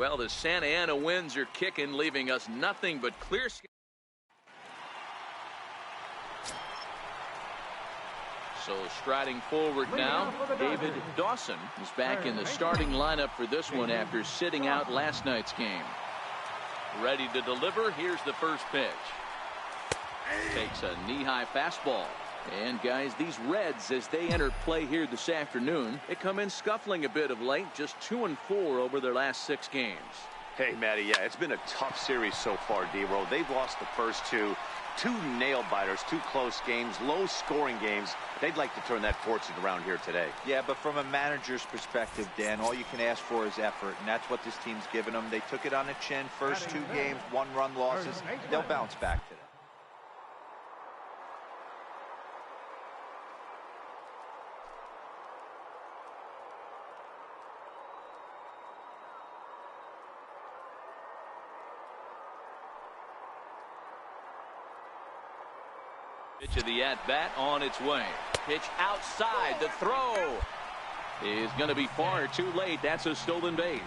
Well, the Santa Ana winds are kicking, leaving us nothing but clear skies. So striding forward now, David Dawson is back in the starting lineup for this one after sitting out last night's game. Ready to deliver. Here's the first pitch. Takes a knee-high fastball. And guys, these Reds, as they enter play here this afternoon, they come in scuffling a bit of late, just 2-4 over their last 6 games. Hey, Matty, yeah, it's been a tough series so far, D-Roll. They've lost the first two nail-biters, 2 close games, low-scoring games. They'd like to turn that fortune around here today. Yeah, but from a manager's perspective, Dan, all you can ask for is effort, and that's what this team's given them. They took it on the chin, first 2 games, 1-run losses. They'll bounce back today. Pitch of the at-bat on its way. Pitch outside. The throw is going to be far too late. That's a stolen base.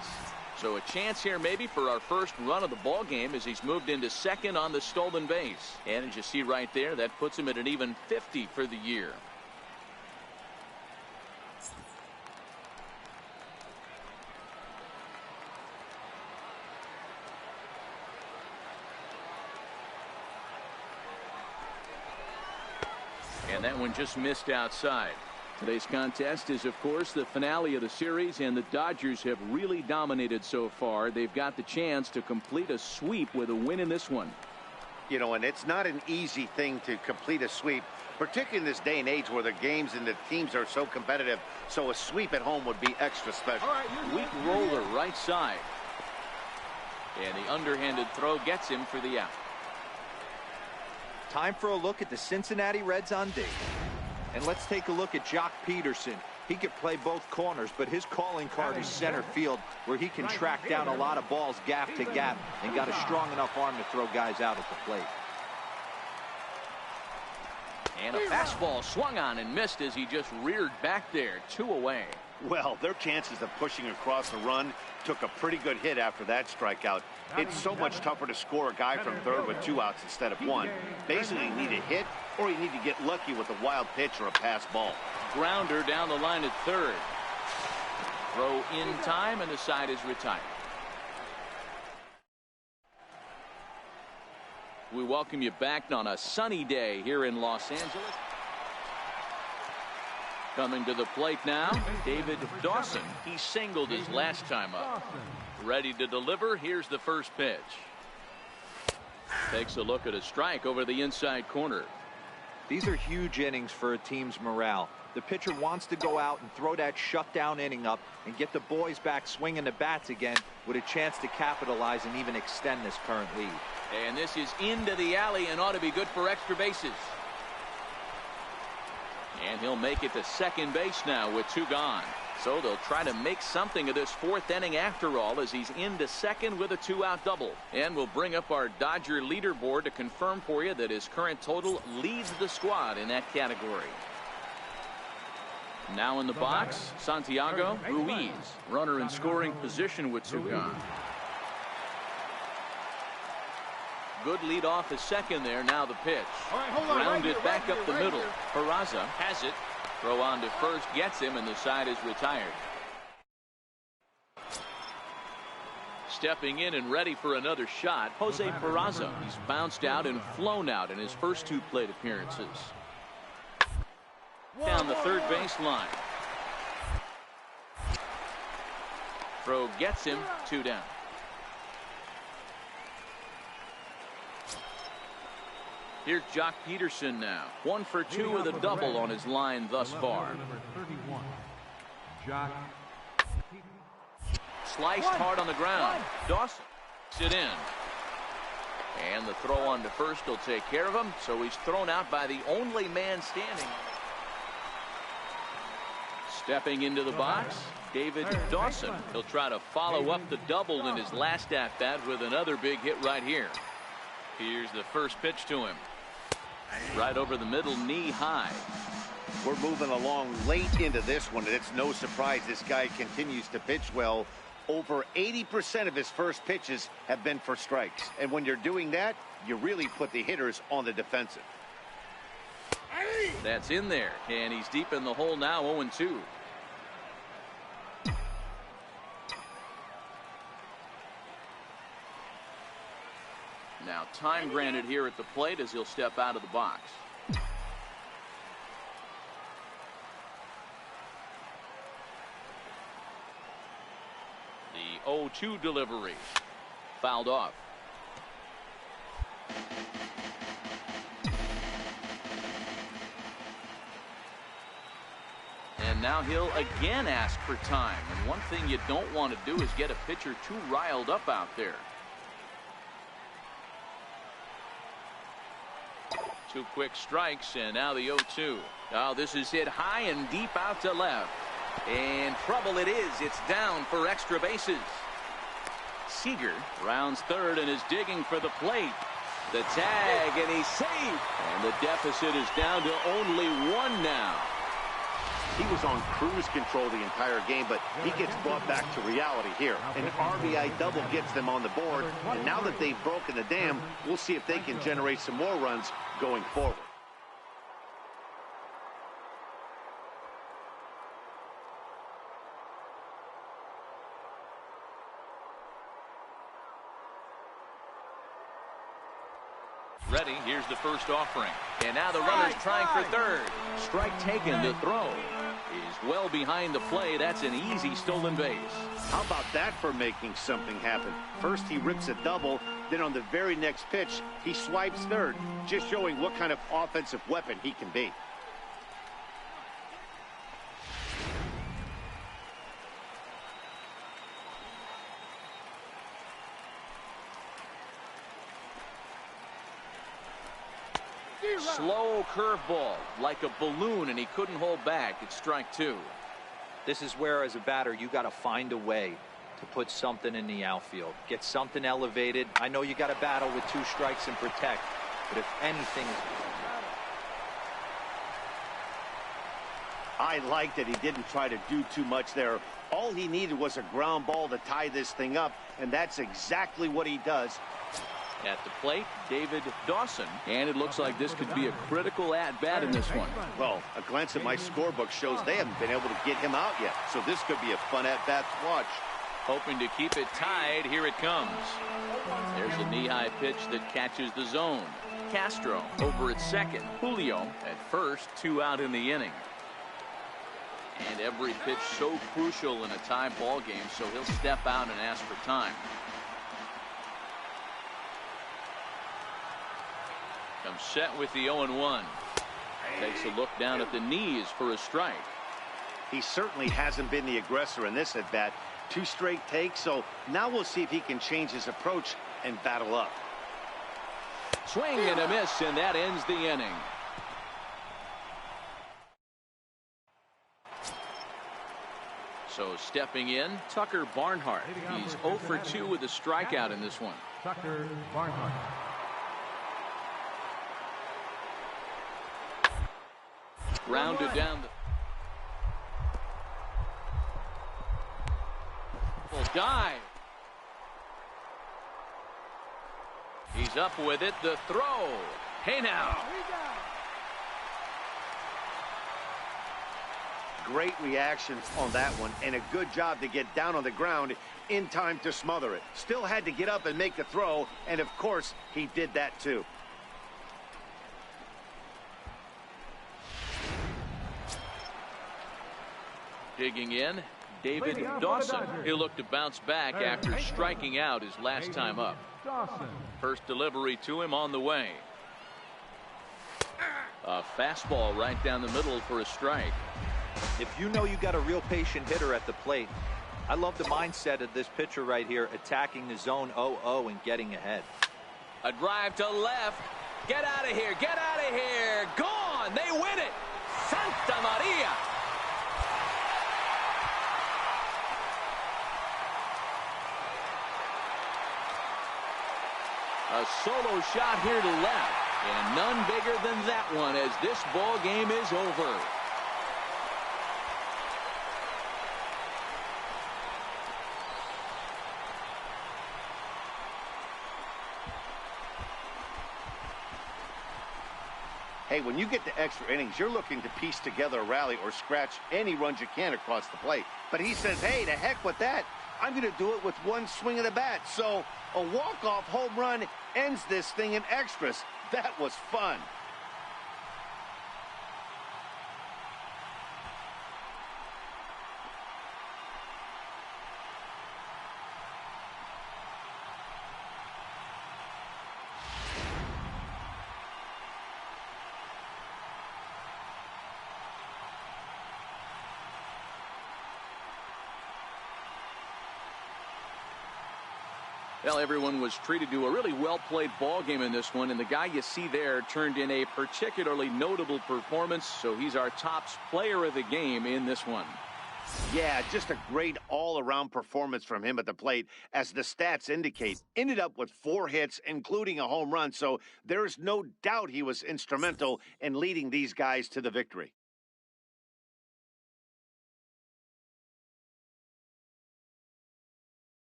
So a chance here maybe for our first run of the ball game as he's moved into second on the stolen base. And as you see right there, that puts him at an even 50 for the year. And that one just missed outside. Today's contest is, of course, the finale of the series, and the Dodgers have really dominated so far. They've got the chance to complete a sweep with a win in this one. You know, and it's not an easy thing to complete a sweep, particularly in this day and age where the games and the teams are so competitive. So a sweep at home would be extra special. Weak roller right side. And the underhanded throw gets him for the out. Time for a look at the Cincinnati Reds on D. And let's take a look at Jock Peterson. He could play both corners, but his calling card is center field, where he can track down a lot of balls gap to gap and got a strong enough arm to throw guys out at the plate. And a fastball swung on and missed as he just reared back there. 2 away. Well, their chances of pushing across the run took a pretty good hit after that strikeout. It's so much tougher to score a guy from third with 2 outs instead of 1. Basically, you need a hit or you need to get lucky with a wild pitch or a pass ball. Grounder down the line at third. Throw in time, and the side is retired. We welcome you back on a sunny day here in Los Angeles. Coming to the plate now, David Dawson. He singled his last time up. Ready to deliver. Here's the first pitch. Takes a look at a strike over the inside corner. These are huge innings for a team's morale. The pitcher wants to go out and throw that shutdown inning up and get the boys back swinging the bats again with a chance to capitalize and even extend this current lead. And this is into the alley and ought to be good for extra bases. And he'll make it to second base now with 2 gone. So they'll try to make something of this 4th inning after all, as he's into second with a 2-out double. And we'll bring up our Dodger leaderboard to confirm for you that his current total leads the squad in that category. Now in the box, Santiago Ruiz, runner in scoring position with 2 gone. Good lead off his second there. Now the pitch. Grounded back up the middle. Peraza has it. Throw on to first gets him, and the side is retired. Stepping in and ready for another shot, Jose Peraza. He's bounced out and flown out in his first 2 plate appearances. Down the third base line. Throw gets him. 2 down. Here's Jock Peterson now. 1 for 2 with a double on his line thus far. Sliced hard on the ground. Dawson gets it in. And the throw on to first will take care of him. So he's thrown out by the only man standing. Stepping into the box, David Dawson. He'll try to follow up the double in his last at-bat with another big hit right here. Here's the first pitch to him. Right over the middle, knee high. We're moving along late into this one, and it's no surprise this guy continues to pitch well. Over 80% of his first pitches have been for strikes. And when you're doing that, you really put the hitters on the defensive. That's in there, and he's deep in the hole now, 0-2. Now time granted here at the plate as he'll step out of the box. The 0-2 delivery. Fouled off. And now he'll again ask for time. And one thing you don't want to do is get a pitcher too riled up out there. 2 quick strikes, and now the 0-2. Oh, this is hit high and deep out to left. And trouble it is. It's down for extra bases. Seager rounds third and is digging for the plate. The tag, and he's safe. And the deficit is down to only 1 now. He was on cruise control the entire game, but he gets brought back to reality here. An RBI double gets them on the board, and now that they've broken the dam, we'll see if they can generate some more runs going forward. Ready, here's the first offering. And now the runner's trying for third. Strike taken. The throw is well behind the play. That's an easy stolen base. How about that for making something happen? First he rips a double, then on the very next pitch he swipes third, just showing what kind of offensive weapon he can be. Slow curveball, like a balloon, and he couldn't hold back. It's strike 2. This is where, as a batter, you got to find a way to put something in the outfield. Get something elevated. I know you got to battle with 2 strikes and protect, but if anything... I like that he didn't try to do too much there. All he needed was a ground ball to tie this thing up, and that's exactly what he does. At the plate, David Dawson. And it looks like this could be a critical at-bat in this one. Well, a glance at my scorebook shows they haven't been able to get him out yet. So this could be a fun at-bat to watch. Hoping to keep it tied. Here it comes. There's a knee-high pitch that catches the zone. Castro over at second. Julio at first. 2 out in the inning. And every pitch so crucial in a tie ball game, so he'll step out and ask for time. Comes set with the 0-1. Takes a look down at the knees for a strike. He certainly hasn't been the aggressor in this at bat. 2 straight takes, so now we'll see if he can change his approach and battle up. Swing and a miss, and that ends the inning. So stepping in, Tucker Barnhart. He's 0 for 2 with a strikeout in this one. Tucker Barnhart. Rounded down the full dive. He's up with it. The throw. Hey now. Great reaction on that one, and a good job to get down on the ground in time to smother it. Still had to get up and make the throw, and of course he did that too. Digging in, David Dawson. He'll look to bounce back after striking out his last time up. First delivery to him on the way. A fastball right down the middle for a strike. If you know you got a real patient hitter at the plate, I love the mindset of this pitcher right here, attacking the zone 0-0 and getting ahead. A drive to left. Get out of here. Get out of here. Gone. They win it. Santa Maria. A solo shot here to left, and none bigger than that one as this ball game is over. Hey, when you get to extra innings, you're looking to piece together a rally or scratch any runs you can across the plate. But he says, hey, to heck with that. I'm going to do it with one swing of the bat. So a walk-off home run ends this thing in extras. That was fun. Well, everyone was treated to a really well-played ball game in this one, and the guy you see there turned in a particularly notable performance, so he's our top player of the game in this one. Yeah, just a great all-around performance from him at the plate, as the stats indicate. Ended up with 4 hits, including a home run, so there's no doubt he was instrumental in leading these guys to the victory.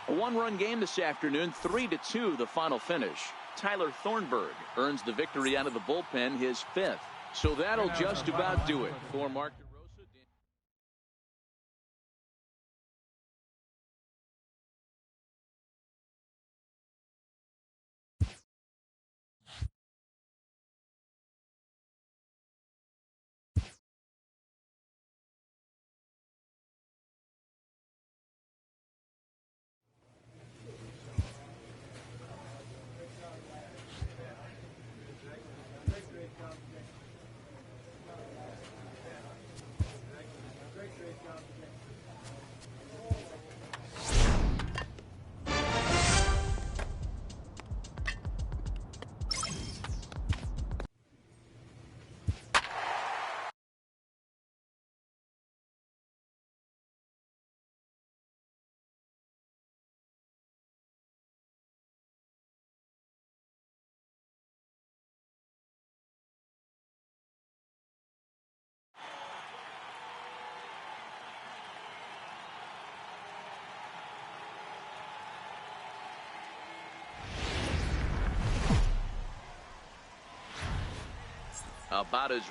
A one-run game this afternoon, 3-2 the final finish. Tyler Thornburg earns the victory out of the bullpen, his 5th. So that'll just about do it for Mark DeRosa. About as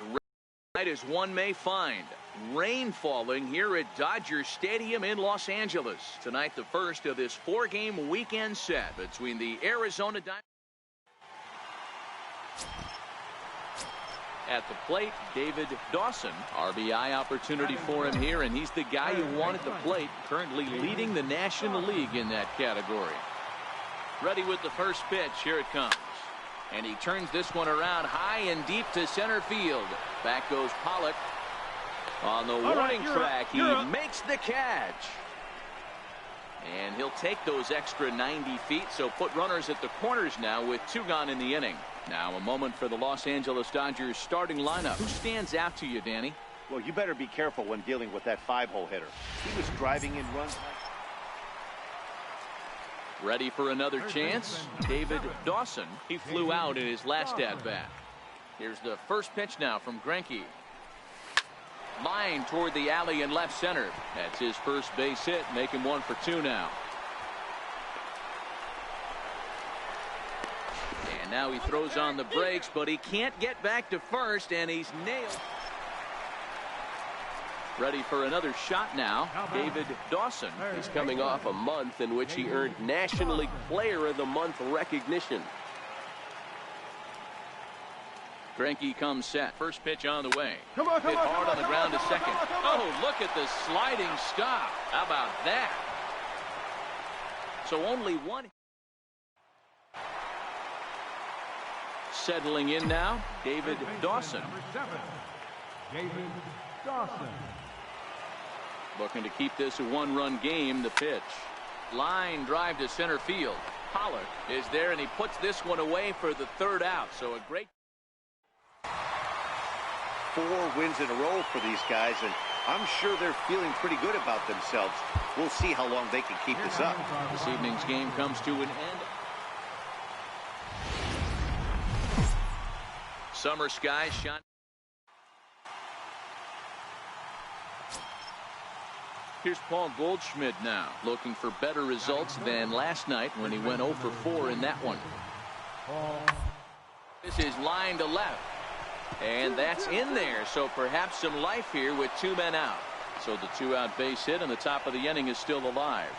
right as one may find. Rain falling here at Dodger Stadium in Los Angeles. Tonight, the first of this 4-game weekend set between the Arizona Diamondbacks. At the plate, David Dawson. RBI opportunity for him here, and he's the guy you want at the plate, currently leading the National League in that category. Ready with the first pitch. Here it comes. And he turns this one around high and deep to center field. Back goes Pollock. On the warning track, he makes the catch. And he'll take those extra 90 feet, so put runners at the corners now with 2 gone in the inning. Now a moment for the Los Angeles Dodgers starting lineup. Who stands out to you, Danny? Well, you better be careful when dealing with that 5-hole hitter. He was driving in runs. Ready for another chance? David Dawson. He flew out in his last at-bat. Here's the first pitch now from Greinke. Line toward the alley in left center. That's his first base hit. Make him 1 for 2 now. And now he throws on the brakes, but he can't get back to first, and he's nailed. Ready for another shot now. David Dawson. He's coming off a month in which he earned National League Player of the Month recognition. Greinke comes set. First pitch on the way. Hit hard on the ground to second. Oh, look at the sliding stop. How about that? So only 1. Settling in now, David Dawson. David Dawson. Looking to keep this a 1-run game. The pitch. Line drive to center field. Pollock is there, and he puts this one away for the 3rd out. So a great. 4 wins in a row for these guys, and I'm sure they're feeling pretty good about themselves. We'll see how long they can keep this up. This evening's game comes to an end. Summer skies shine. Here's Paul Goldschmidt now, looking for better results than last night when he went 0 for 4 in that one. This is line to left. And that's in there, so perhaps some life here with 2 men out. So the 2-out base hit, and the top of the inning is still alive.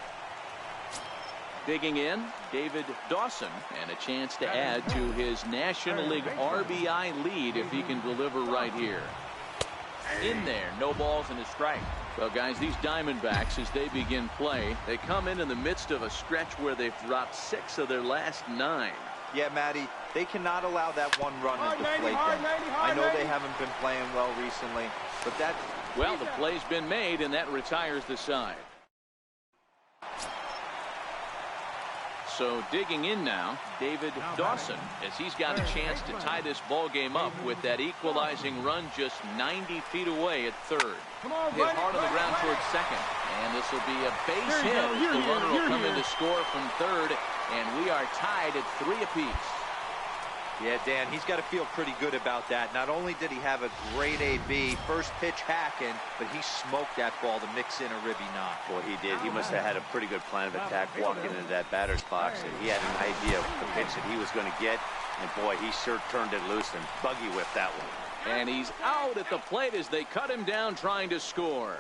Digging in, David Dawson, and a chance to add to his National League RBI lead if he can deliver right here. In there, no balls and a strike. Well, guys, these Diamondbacks, as they begin play, they come in the midst of a stretch where they've dropped 6 of their last 9. Yeah, Matty, they cannot allow that one run to deflate them. I know they haven't been playing well recently, but that... Well, the play's been made, and that retires the side. So digging in now, David Dawson, as he's got a chance to tie this ball game up with that equalizing run just 90 feet away at third. Hit hard on the ground towards second, and this will be a base hit. The runner will come in to score from third, and we are tied at 3 apiece. Yeah, Dan, he's got to feel pretty good about that. Not only did he have a great AB, first pitch hacking, but he smoked that ball to mix in a ribby knock. Boy, he did. He must have had a pretty good plan of attack walking into that batter's box, and he had an idea of the pitch that he was going to get, and boy, he sure turned it loose and buggy whipped that one. And he's out at the plate as they cut him down trying to score.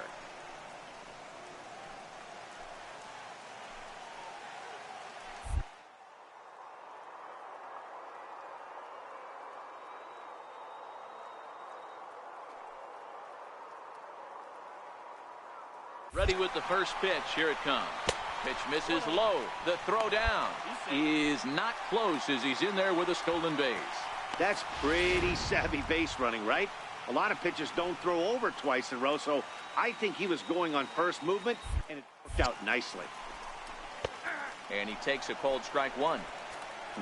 Ready with the first pitch. Here it comes. Pitch misses low. The throw down is not close as he's in there with a stolen base. That's pretty savvy base running, right? A lot of pitchers don't throw over twice in a row, so I think he was going on first movement, and it worked out nicely. And he takes a cold strike 1.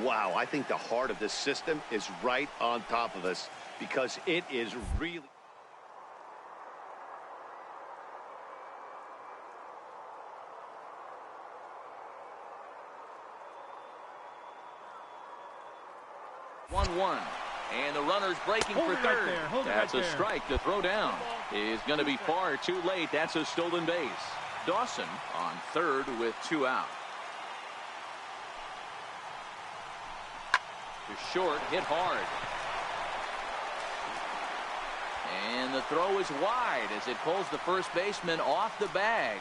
Wow, I think the heart of this system is right on top of us because it is really... And the runner's breaking for third. That's a strike. The throw down is going to be far too late. That's a stolen base. Dawson on third with 2 out. To short, hit hard. And the throw is wide as it pulls the first baseman off the bag.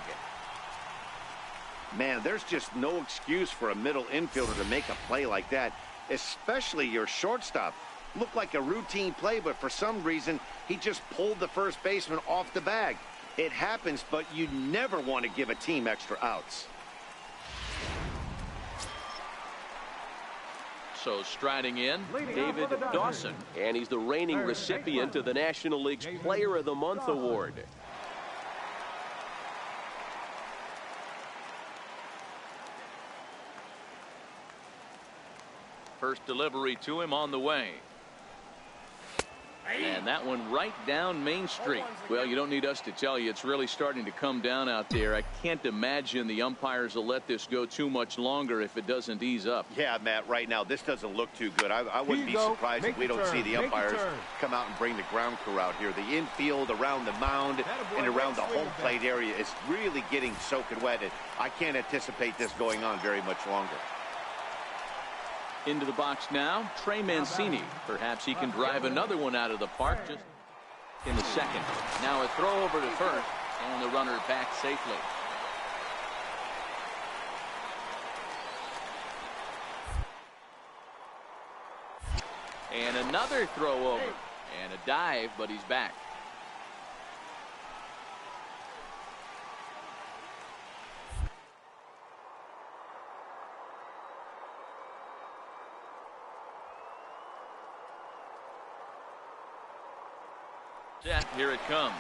Man, there's just no excuse for a middle infielder to make a play like that, especially your shortstop. Looked like a routine play, but for some reason, he just pulled the first baseman off the bag. It happens, but you never want to give a team extra outs. So striding in, David Dawson. And he's the reigning recipient of the National League's Player of the Month award. First delivery to him on the way. And that one right down Main Street. Well, you don't need us to tell you, it's really starting to come down out there. I can't imagine the umpires will let this go too much longer if it doesn't ease up. Yeah, Matt, right now, this doesn't look too good. I wouldn't be surprised if we don't see the umpires come out and bring the ground crew out here. The infield, around the mound, and around the home plate area is really getting soaking wet. And I can't anticipate this going on very much longer. Into the box now, Trey Mancini. Perhaps he can drive another one out of the park just in the second. Now a throw over to first, and the runner back safely. And another throw over. And a dive, but he's back. Set, here it comes.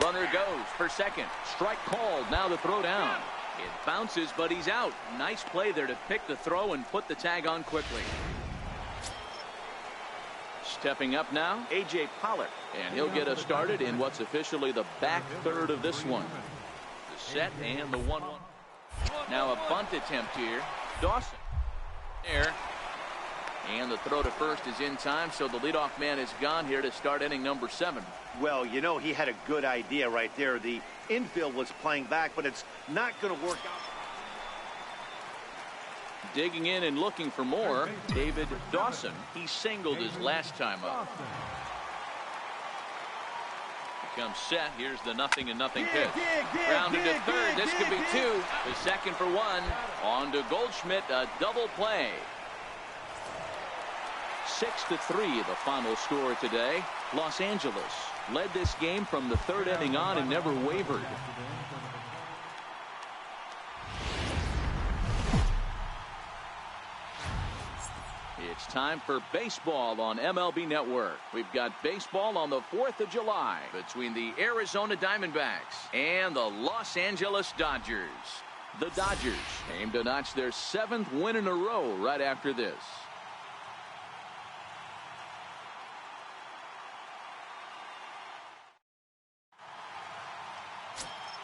Runner goes for second. Strike called. Now the throw down. It bounces, but he's out. Nice play there to pick the throw and put the tag on quickly. Stepping up now, A.J. Pollock. And he'll get us started in what's officially the back third of this one. The set and the 1-1. Now a bunt attempt here. Dawson. There. And the throw to first is in time, so the leadoff man is gone here to start inning number 7. Well, you know, he had a good idea right there. The infield was playing back, but it's not going to work out. Digging in and looking for more, David Dawson. He singled his last time up. Comes set. Here's the 0-0 pitch. Grounded to third. This could be 2. The second for 1. On to Goldschmidt. A double play. 6-3 the final score today. Los Angeles led this game from the 3rd inning on and never wavered. It's time for baseball on MLB Network. We've got baseball on the 4th of July between the Arizona Diamondbacks and the Los Angeles Dodgers. The Dodgers aim to notch their 7th win in a row right after this.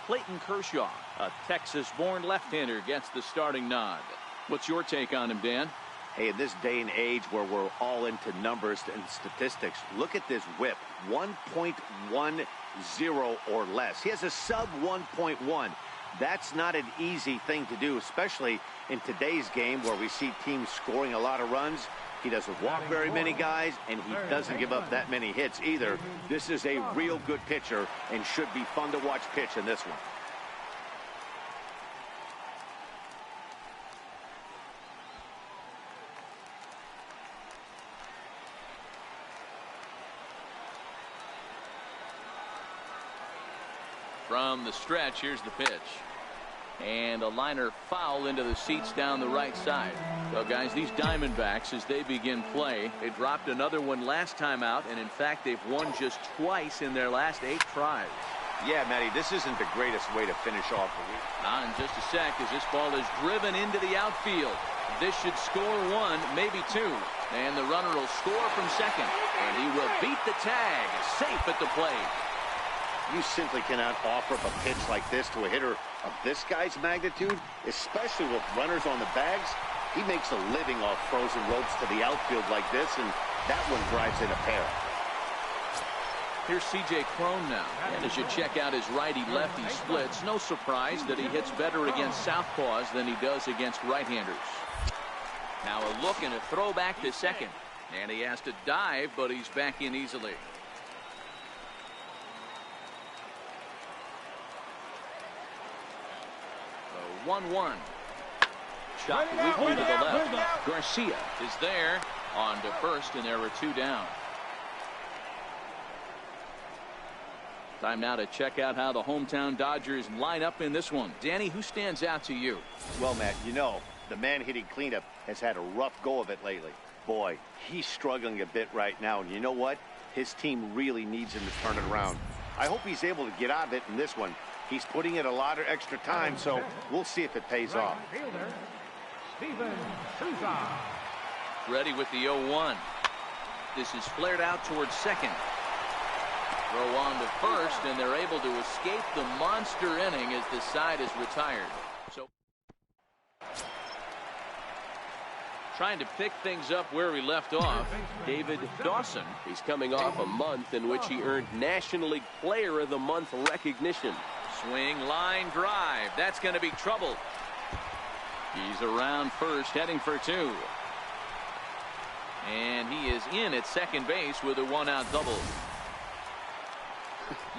Clayton Kershaw, a Texas-born left-hander, gets the starting nod. What's your take on him, Dan? Hey, in this day and age where we're all into numbers and statistics, look at this whip, 1.10 or less. He has a sub 1.1. That's not an easy thing to do, especially in today's game where we see teams scoring a lot of runs. He doesn't walk very many guys, and he doesn't give up that many hits either. This is a real good pitcher and should be fun to watch pitch in this one. From the stretch, here's the pitch. And a liner foul into the seats down the right side. So, guys, these Diamondbacks, as they begin play, they dropped another one last time out, and in fact, they've won just twice in their last 8 tries. Yeah, Matty, this isn't the greatest way to finish off the week. In just a sec, as this ball is driven into the outfield. This should score 1, maybe 2. And the runner will score from second. And he will beat the tag, safe at the plate. You simply cannot offer up a pitch like this to a hitter of this guy's magnitude, especially with runners on the bags. He makes a living off frozen ropes to the outfield like this, and that one drives in a pair. Here's C.J. Cron now. And as you check out his righty-lefty splits, no surprise that he hits better against southpaws than he does against right-handers. Now a look and a throw back to second. And he has to dive, but he's back in easily. 1-1. Shot weakly to the left. Garcia is there on to first, and there were 2 down. Time now to check out how the hometown Dodgers line up in this one. Danny, who stands out to you? Well, Matt, you know, the man hitting cleanup has had a rough go of it lately. Boy, he's struggling a bit right now, and you know what? His team really needs him to turn it around. I hope he's able to get out of it in this one. He's putting in a lot of extra time, so we'll see if it pays off. Ready with the 0-1. This is flared out towards second. Throw on to first, and they're able to escape the monster inning as the side is retired. So, trying to pick things up where we left off, David Dawson. He's coming off a month in which he earned National League Player of the Month recognition. Swing, line, drive. That's going to be trouble. He's around first, heading for 2. And he is in at second base with a 1-out double.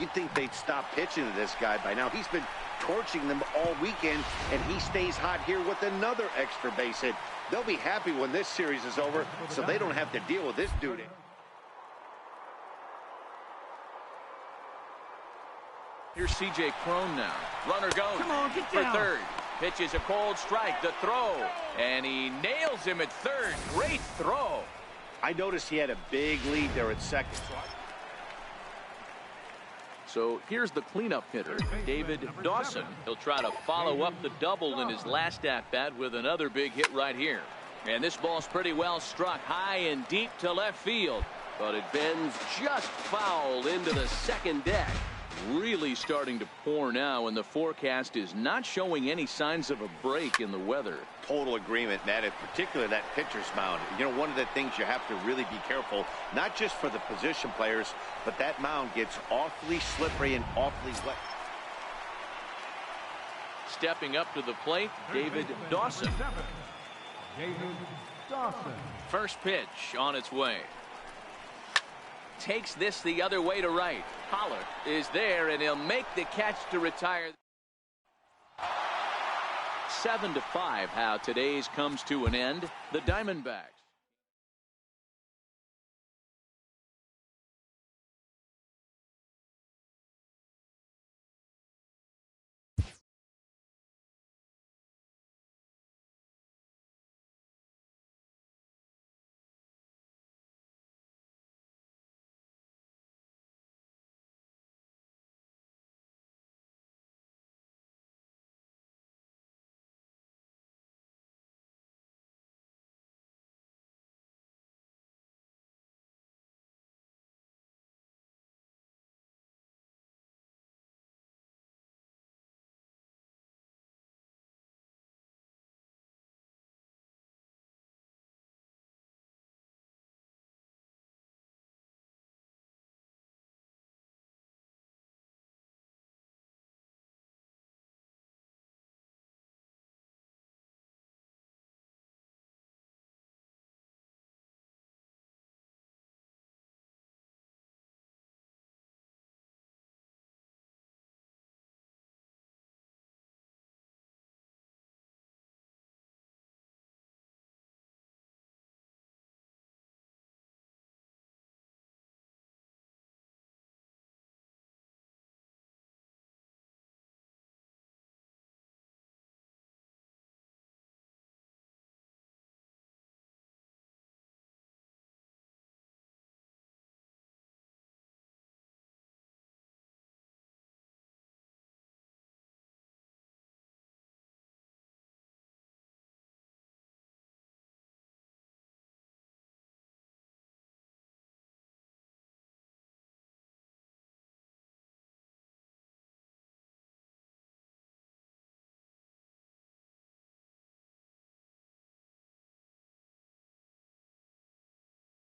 You'd think they'd stop pitching to this guy by now. He's been torching them all weekend, and he stays hot here with another extra base hit. They'll be happy when this series is over, so they don't have to deal with this dude. Here's C.J. Cron now. Runner goes for third. Pitches a cold strike. The throw. And he nails him at third. Great throw. I noticed he had a big lead there at second. So here's the cleanup hitter, David Dawson. He'll try to follow up the double in his last at-bat with another big hit right here. And this ball's pretty well struck high and deep to left field. But it bends just foul into the second deck. really starting to pour now, and the forecast is not showing any signs of a break in the weather. Total agreement, Matt, in particular that pitcher's mound. You know, one of the things you have to really be careful, not just for the position players, but that mound gets awfully slippery and awfully wet. Stepping up to the plate, David Dawson. David Dawson. First pitch on its way. Takes this the other way to right. Pollard is there, and he'll make the catch to retire. 7-5, how today's comes to an end. The Diamondbacks